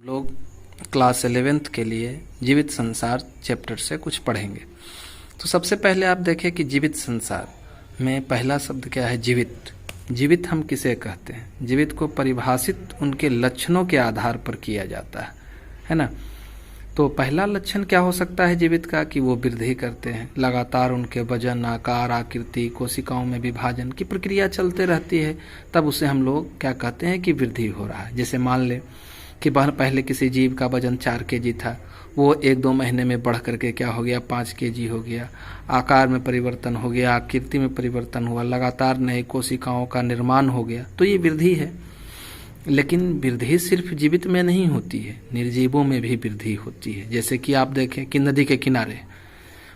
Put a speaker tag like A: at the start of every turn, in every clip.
A: लोग class 11th के लिए जीवित संसार चैप्टर से कुछ पढ़ेंगे। तो सबसे पहले आप देखें कि जीवित संसार में पहला शब्द क्या है? जीवित। जीवित हम किसे कहते हैं? जीवित को परिभाषित उनके लक्षणों के आधार पर किया जाता है ना। तो पहला लक्षण क्या हो सकता है जीवित का? कि वो वृद्धि करते हैं, लगातार उनके वजन, आकार, आकृति, कोशिकाओं में विभाजन की प्रक्रिया चलते रहती है, तब उसे हम लोग क्या कहते हैं कि वृद्धि हो रहा है। जैसे मान ले कि पहले किसी जीव का वजन 4 kg था, वो 1-2 महीने में बढ़ करके क्या हो गया? 5 kg हो गया। आकार में परिवर्तन हो गया, आकृति में परिवर्तन हुआ, लगातार नई कोशिकाओं का निर्माण हो गया, तो ये वृद्धि है। लेकिन वृद्धि सिर्फ जीवित में नहीं होती है, निर्जीवों में भी वृद्धि होती है। जैसे कि आप देखें कि नदी के किनारे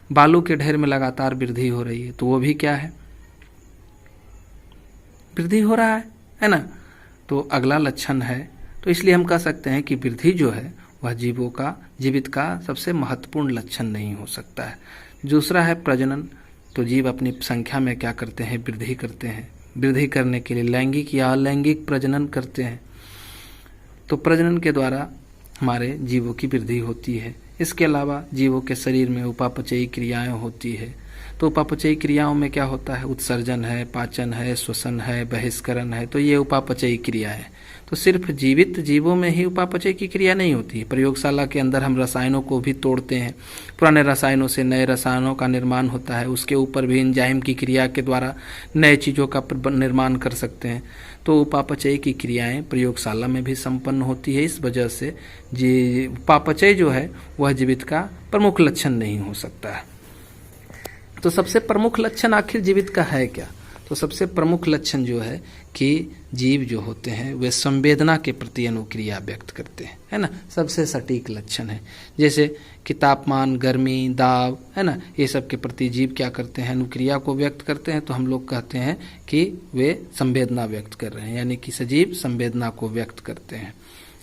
A: बालू के ढेर में लगातार वृद्धि हो रही है, तो वो भी क्या है? वृद्धि हो रहा है ना। तो अगला लक्षण है, तो इसलिए हम कह सकते हैं कि वृद्धि जो है वह जीवित का सबसे महत्वपूर्ण लक्षण नहीं हो सकता है। दूसरा है प्रजनन। तो जीव अपनी संख्या में क्या करते हैं? वृद्धि करते हैं। वृद्धि करने के लिए लैंगिक या अलैंगिक प्रजनन करते हैं। तो प्रजनन के द्वारा हमारे जीवों की वृद्धि होती है। इसके अलावा जीवों के शरीर में उपापचयी क्रियाएं होती है। तो उपापचयी क्रियाओं में क्या होता है? उत्सर्जन है, पाचन है, श्वसन है, बहिष्करण है। तो ये उपापचयी क्रिया है। तो सिर्फ जीवित जीवों में ही उपापचय की क्रिया नहीं होती है। प्रयोगशाला के अंदर हम रसायनों को भी तोड़ते हैं, पुराने रसायनों से नए रसायनों का निर्माण होता है। उसके ऊपर भी एंजाइम की क्रिया के द्वारा नए चीज़ों का निर्माण कर सकते हैं। तो उपापचय की क्रियाएं प्रयोगशाला में भी संपन्न होती है। इस वजह से उपापचय जो है वह जीवित का प्रमुख लक्षण नहीं हो सकता है। तो सबसे प्रमुख लक्षण आखिर जीवित का है क्या? तो सबसे प्रमुख लक्षण जो है कि जीव जो होते हैं वे संवेदना के प्रति अनुक्रिया व्यक्त करते हैं, है ना। सबसे सटीक लक्षण है। जैसे कि तापमान, गर्मी, दाब, है ना, ये सब के प्रति जीव क्या करते हैं? अनुक्रिया को व्यक्त करते हैं। तो हम लोग कहते हैं कि वे संवेदना व्यक्त कर रहे हैं, यानी कि सजीव संवेदना को व्यक्त करते हैं,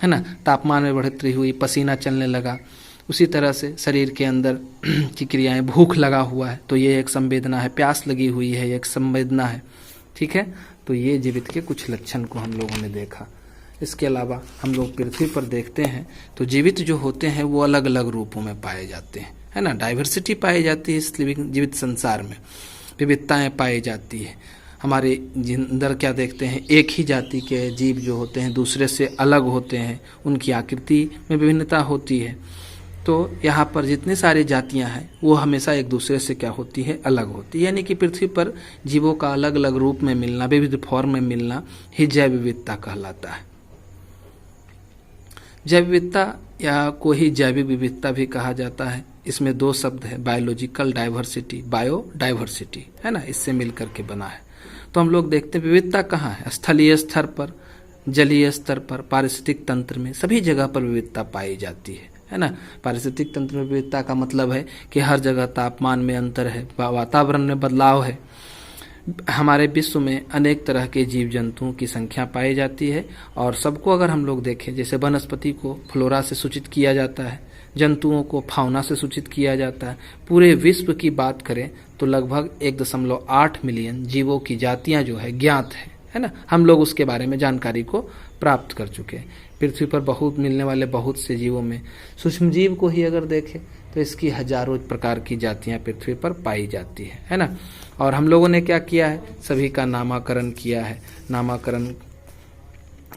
A: है ना। तापमान में बढ़ोतरी हुई, पसीना चलने लगा, उसी तरह से शरीर के अंदर की क्रियाएं, भूख लगा हुआ है तो ये एक संवेदना है, प्यास लगी हुई है एक संवेदना है, ठीक है। तो ये जीवित के कुछ लक्षण को हम लोगों ने देखा। इसके अलावा हम लोग पृथ्वी पर देखते हैं तो जीवित जो होते हैं वो अलग अलग रूपों में पाए जाते हैं, है ना। डाइवर्सिटी पाई जाती है इस जीवित संसार में, विविधताएं पाई जाती है। हमारे अंदर क्या देखते हैं? एक ही जाति के जीव जो होते हैं दूसरे से अलग होते हैं, उनकी आकृति में विभिन्नता होती है। तो यहाँ पर जितनी सारी जातियाँ हैं वो हमेशा एक दूसरे से क्या होती है? अलग होती है। यानी कि पृथ्वी पर जीवों का अलग अलग रूप में मिलना, विविध फॉर्म में मिलना ही जैव विविधता कहलाता है। जैव विविधता या को ही जैविक विविधता भी कहा जाता है। इसमें 2 शब्द है, बायोलॉजिकल डाइवर्सिटी, बायोडाइवर्सिटी, है ना, इससे मिलकर के बना है। तो हम लोग देखते हैं विविधता कहाँ है? स्थलीय स्तर पर, जलीय स्तर पर, पारिस्थितिक तंत्र में, सभी जगह पर विविधता पाई जाती है ना। पारिस्थितिक तंत्र में विविधता का मतलब है कि हर जगह तापमान में अंतर है, वातावरण में बदलाव है। हमारे विश्व में अनेक तरह के जीव जंतुओं की संख्या पाई जाती है और सबको अगर हम लोग देखें, जैसे वनस्पति को फ्लोरा से सूचित किया जाता है, जंतुओं को फाउना से सूचित किया जाता है। पूरे विश्व की बात करें तो लगभग 1.8 मिलियन जीवों की जातियां जो है ज्ञात है ना। हम लोग उसके बारे में जानकारी को प्राप्त कर चुके हैं। पृथ्वी पर बहुत मिलने वाले बहुत से जीवों में सूक्ष्म जीव को ही अगर देखें तो इसकी हजारों प्रकार की जातियां पृथ्वी पर पाई जाती है ना। और हम लोगों ने क्या किया है? सभी का नामकरण किया है। नामकरण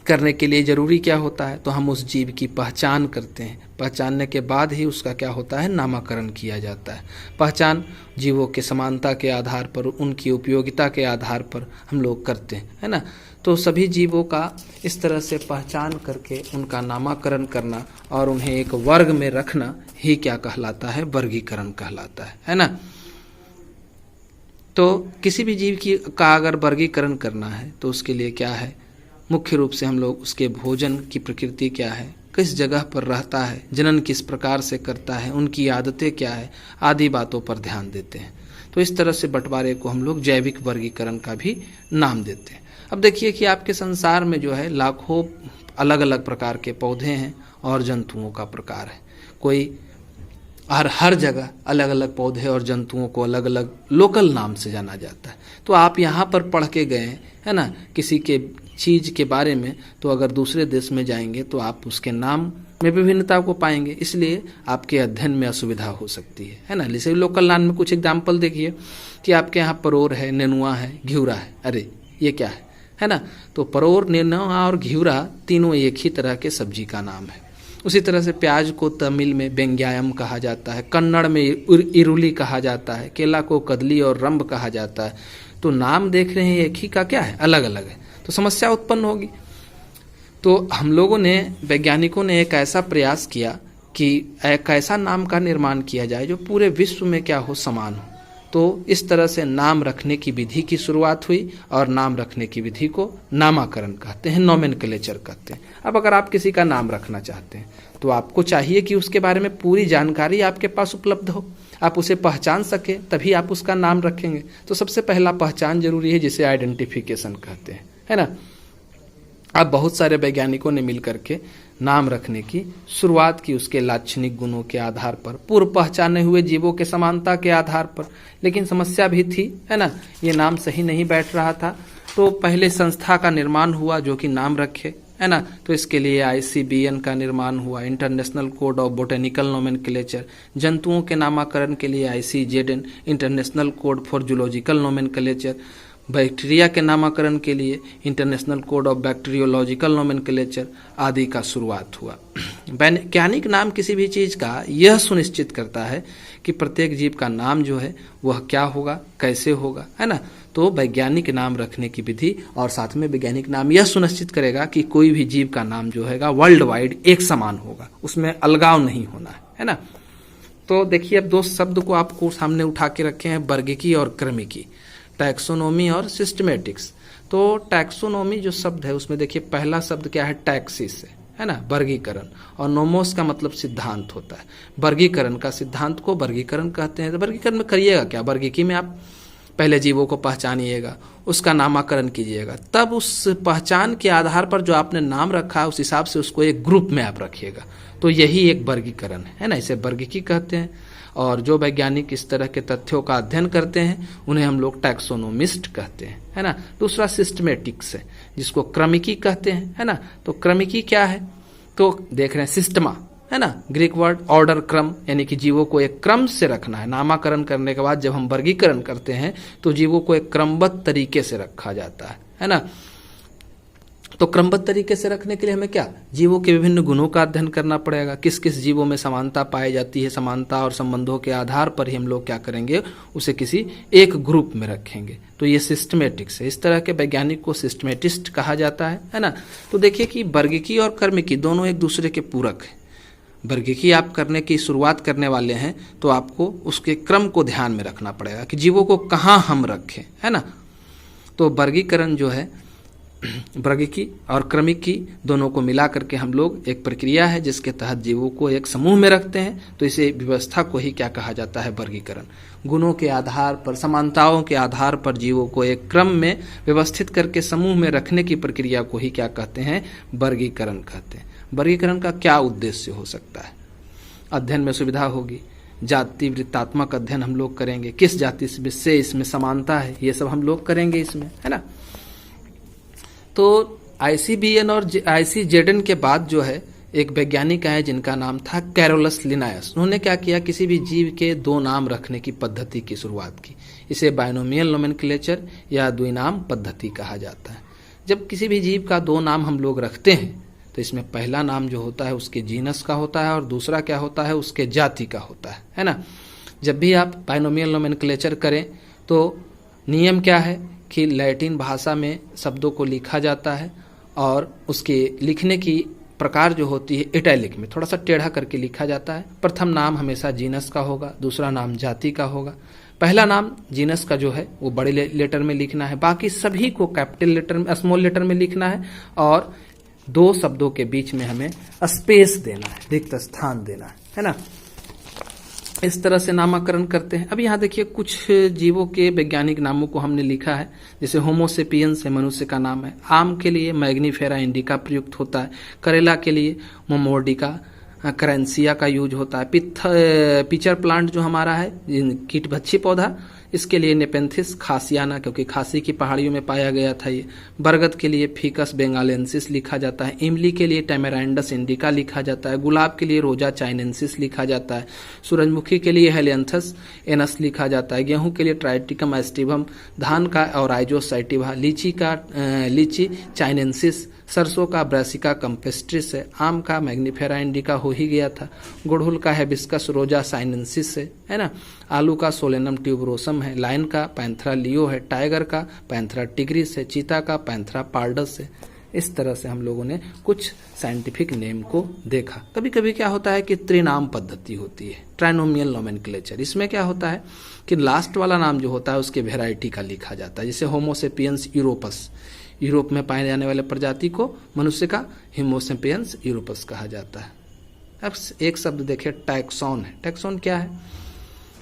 A: करने के लिए जरूरी क्या होता है? तो हम उस जीव की पहचान करते हैं, पहचानने के बाद ही उसका क्या होता है? नामकरण किया जाता है। पहचान जीवों के समानता के आधार पर, उनकी उपयोगिता के आधार पर हम लोग करते हैं, है ना। तो सभी जीवों का इस तरह से पहचान करके उनका नामकरण करना और उन्हें एक वर्ग में रखना ही क्या कहलाता है? वर्गीकरण कहलाता है ना। तो किसी भी जीव का अगर वर्गीकरण करना है तो उसके लिए क्या है? मुख्य रूप से हम लोग उसके भोजन की प्रकृति क्या है, किस जगह पर रहता है, जनन किस प्रकार से करता है, उनकी आदतें क्या है, आदि बातों पर ध्यान देते हैं। तो इस तरह से बंटवारे को हम लोग जैविक वर्गीकरण का भी नाम देते हैं। अब देखिए कि आपके संसार में जो है लाखों अलग अलग प्रकार के पौधे हैं और जंतुओं का प्रकार है। कोई हर जगह अलग अलग पौधे और जंतुओं को अलग अलग लोकल नाम से जाना जाता है। तो आप यहाँ पर पढ़ के गए, है ना, किसी के चीज़ के बारे में, तो अगर दूसरे देश में जाएंगे तो आप उसके नाम में विभिन्नता को पाएंगे, इसलिए आपके अध्ययन में असुविधा हो सकती है ना। जैसे लोकल नाम में कुछ एग्जाम्पल देखिए कि आपके यहाँ परोर है, नेनुआ है, घिउरा है, अरे ये क्या है ना। तो परोर, नेनुआ और घिउरा तीनों एक ही तरह के सब्जी का नाम है। उसी तरह से प्याज को तमिल में बेंग्यायम कहा जाता है, कन्नड़ में इरुली कहा जाता है, केला को कदली और रंभ कहा जाता है। तो नाम देख रहे हैं एक ही का क्या है, अलग अलग है, तो समस्या उत्पन्न होगी। तो हम लोगों ने, वैज्ञानिकों ने एक ऐसा प्रयास किया कि एक ऐसा नाम का निर्माण किया जाए जो पूरे विश्व में क्या हो, समान हो। तो इस तरह से नाम रखने की विधि की शुरुआत हुई और नाम रखने की विधि को नामाकरण कहते हैं, नोमेनक्लेचर कहते हैं। अब अगर आप किसी का नाम रखना चाहते हैं तो आपको चाहिए कि उसके बारे में पूरी जानकारी आपके पास उपलब्ध हो, आप उसे पहचान सके, तभी आप उसका नाम रखेंगे। तो सबसे पहला पहचान जरूरी है, जिसे आइडेंटिफिकेशन कहते हैं, है ना। अब बहुत सारे वैज्ञानिकों ने मिलकर के नाम रखने की शुरुआत की, उसके लाक्षणिक गुणों के आधार पर, पूर्व पहचाने हुए जीवों के समानता के आधार पर। लेकिन समस्या भी थी, है ना, ये नाम सही नहीं बैठ रहा था। तो पहले संस्था का निर्माण हुआ जो कि नाम रखे, है ना। तो इसके लिए ICBN का निर्माण हुआ, international code of botanical nomenclature. जंतुओं के नामकरण के लिए ICZN, international code for zoological nomenclature. Bacteria के नामकरण के लिए international code of bacteriological nomenclature आदि का शुरुआत हुआ। वैज्ञानिक नाम किसी भी चीज़ का यह सुनिश्चित करता है कि प्रत्येक जीव का नाम जो है वह क्या होगा, कैसे होगा, है ना। तो वैज्ञानिक नाम रखने की विधि और साथ में वैज्ञानिक नाम यह सुनिश्चित करेगा कि कोई भी जीव का नाम जो है वर्ल्ड वाइड एक समान होगा, उसमें अलगाव नहीं होना है ना। तो देखिए, अब दो शब्द को आपको सामने उठा के रखे हैं, वर्गीकी और क्रमिकी, टैक्सोनोमी और सिस्टमेटिक्स। तो टैक्सोनोमी जो शब्द है उसमें देखिए पहला शब्द क्या है, टैक्सिस है ना, वर्गीकरण, और नोमोस का मतलब सिद्धांत होता है। वर्गीकरण का सिद्धांत को वर्गीकरण कहते हैं। तो वर्गीकरण में करिएगा क्या, वर्गीकी में आप पहले जीवों को पहचानिएगा, उसका नामकरण कीजिएगा, तब उस पहचान के आधार पर जो आपने नाम रखा है उस हिसाब से उसको एक ग्रुप में आप रखिएगा। तो यही एक वर्गीकरण है ना, इसे वर्गीकी कहते हैं। और जो वैज्ञानिक इस तरह के तथ्यों का अध्ययन करते हैं उन्हें हम लोग टैक्सोनोमिस्ट कहते हैं, है ना। दूसरा सिस्टमेटिक्स है, जिसको क्रमिकी कहते हैं, है ना। तो क्रमिकी क्या है, तो देख रहे हैं सिस्टमा, है ना, ग्रीक वर्ड, ऑर्डर, क्रम, यानी कि जीवों को एक क्रम से रखना है। नामकरण करने के बाद जब हम वर्गीकरण करते हैं तो जीवों को एक क्रमबद्ध तरीके से रखा जाता है ना। तो क्रमबद्ध तरीके से रखने के लिए हमें क्या, जीवों के विभिन्न गुणों का अध्ययन करना पड़ेगा, किस किस जीवों में समानता पाई जाती है, समानता और संबंधों के आधार पर ही हम लोग क्या करेंगे, उसे किसी एक ग्रुप में रखेंगे। तो ये सिस्टमेटिक्स है। इस तरह के वैज्ञानिक को सिस्टमेटिस्ट कहा जाता है ना। तो देखिए कि वर्गीकी और क्रमिकी दोनों एक दूसरे के पूरक है। वर्गीकी आप करने की शुरुआत करने वाले हैं तो आपको उसके क्रम को ध्यान में रखना पड़ेगा कि जीवों को कहाँ हम रखें, है ना। तो वर्गीकरण जो है, वर्गीकी और क्रमिकी दोनों को मिला करके हम लोग एक प्रक्रिया है जिसके तहत जीवों को एक समूह में रखते हैं। तो इसे व्यवस्था को ही क्या कहा जाता है, वर्गीकरण। गुणों के आधार पर, समानताओं के आधार पर जीवों को एक क्रम में व्यवस्थित करके समूह में रखने की प्रक्रिया को ही क्या कहते हैं, वर्गीकरण कहते हैं। वर्गीकरण का क्या उद्देश्य हो सकता है, अध्ययन में सुविधा होगी, जाति वृत्तात्मक अध्ययन हम लोग करेंगे, किस जाति से इसमें समानता है, ये सब हम लोग करेंगे इसमें, है ना। तो ICBN और ICZN के बाद जो है एक वैज्ञानिक आए जिनका नाम था कैरोलस लिनायस। उन्होंने क्या किया, किसी भी जीव के दो नाम रखने की पद्धति की शुरुआत की। इसे बाइनोमियल नोमेनक्लेचर या द्विनाम पद्धति कहा जाता है। जब किसी भी जीव का दो नाम हम लोग रखते हैं तो इसमें पहला नाम जो होता है उसके जीनस का होता है और दूसरा क्या होता है, उसके जाति का होता है ना। जब भी आप बाइनोमियल नोमेनक्लेचर करें तो नियम क्या है कि लैटिन भाषा में शब्दों को लिखा जाता है और उसके लिखने की प्रकार जो होती है इटैलिक में, थोड़ा सा टेढ़ा करके लिखा जाता है। प्रथम नाम हमेशा जीनस का होगा, दूसरा नाम जाति का होगा। पहला नाम जीनस का जो है वो बड़े लेटर में लिखना है, बाकी सभी को कैपिटल लेटर में, स्मॉल लेटर में लिखना है और दो शब्दों के बीच में हमें स्पेस देना है, रिक्त स्थान देना है ना। इस तरह से नामकरण करते हैं। अब यहाँ देखिए कुछ जीवों के वैज्ञानिक नामों को हमने लिखा है, जैसे होमोसेपियंस है, मनुष्य का नाम है। आम के लिए मैग्नीफेरा इंडिका प्रयुक्त होता है। करेला के लिए मोमोर्डिका करेंसिया का यूज होता है। पिचर प्लांट जो हमारा है, कीटभक्षी पौधा, इसके लिए नेपेंथिस खासियाना, क्योंकि खासी की पहाड़ियों में पाया गया था ये। बरगद के लिए फिकस बेंगालेंसिस लिखा जाता है। इमली के लिए टेमेराइंडस इंडिका लिखा जाता है। गुलाब के लिए रोजा चाइनेंसिस लिखा जाता है। सूरजमुखी के लिए हेलियंथस एनस लिखा जाता है। गेहूं के लिए ट्राइटिकम एस्टिवम, धान का ओराइजोस सैटिवा, लीची चाइनेंसिस, सरसों का ब्रासिका कंपेस्ट्रिस है। आम का मैग्निफेरा इंडिका हो ही गया था। गुड़हल का हैबिस्कस रोजा साइनेंसिस है ना। आलू का सोलेनम ट्यूबरोसम है। लायन का पैंथरा लियो है। टाइगर का पैंथरा टिग्रिस है। चीता का पैंथरा पार्डस है। इस तरह से हम लोगों ने कुछ साइंटिफिक नेम को देखा। कभी कभी क्या होता है कि त्रिनाम पद्धति होती है, ट्राइनोमियल नोमेनक्लेचर। इसमें क्या होता है कि लास्ट वाला नाम जो होता है उसके वेराइटी का लिखा जाता है। जैसे होमोसेपियंस यूरोपस, यूरोप में पाए जाने वाले प्रजाति को मनुष्य का होमोसेपियंस यूरोपस कहा जाता है। अब एक शब्द देखिए, टैक्सॉन है। टैक्सॉन क्या है?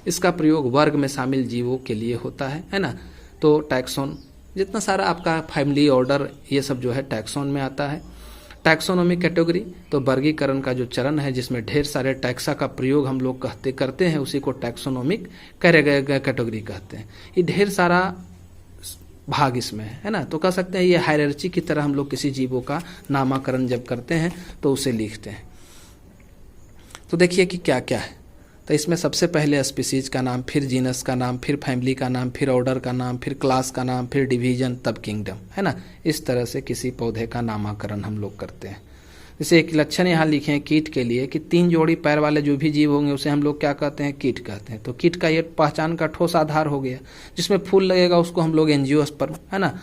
A: इसका प्रयोग वर्ग में शामिल जीवों के लिए होता है ना। तो टैक्सॉन जितना सारा आपका फैमिली ऑर्डर ये सब जो है टैक्सॉन में आता है। टैक्सोनॉमिक कैटेगरी तो वर्गीकरण का जो चरण है जिसमें ढेर सारे टैक्सा का प्रयोग हम लोग करते हैं, उसी को टैक्सोनॉमिक कैटेगरी कहते हैं। ये ढेर सारा भाग इसमें है ना। तो कह सकते हैं ये हायरार्ची की तरह हम लोग किसी जीवों का नामकरण जब करते हैं तो उसे लिखते हैं। तो देखिए कि क्या क्या है। तो इसमें सबसे पहले स्पीसीज का नाम, फिर जीनस का नाम, फिर फैमिली का नाम, फिर ऑर्डर का नाम, फिर क्लास का नाम, फिर डिवीजन, तब किंगडम, है ना। इस तरह से किसी पौधे का नामकरण हम लोग करते हैं। जैसे एक लक्षण यहाँ लिखे हैं कीट के लिए कि 3 जोड़ी पैर वाले जो भी जीव होंगे उसे हम लोग क्या कहते हैं? कीट कहते हैं। तो कीट का ये पहचान का ठोस आधार हो गया। जिसमें फूल लगेगा उसको हम लोग एंजियोस्पर्म, है ना,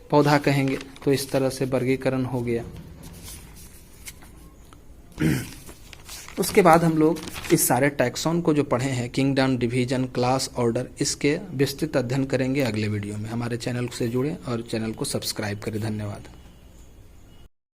A: पौधा कहेंगे। तो इस तरह से वर्गीकरण हो गया। उसके बाद हम लोग इस सारे टैक्सॉन को जो पढ़े हैं, किंगडम, डिवीजन, क्लास, ऑर्डर, इसके विस्तृत अध्ययन करेंगे अगले वीडियो में। हमारे चैनल से जुड़े और चैनल को सब्सक्राइब करें। धन्यवाद।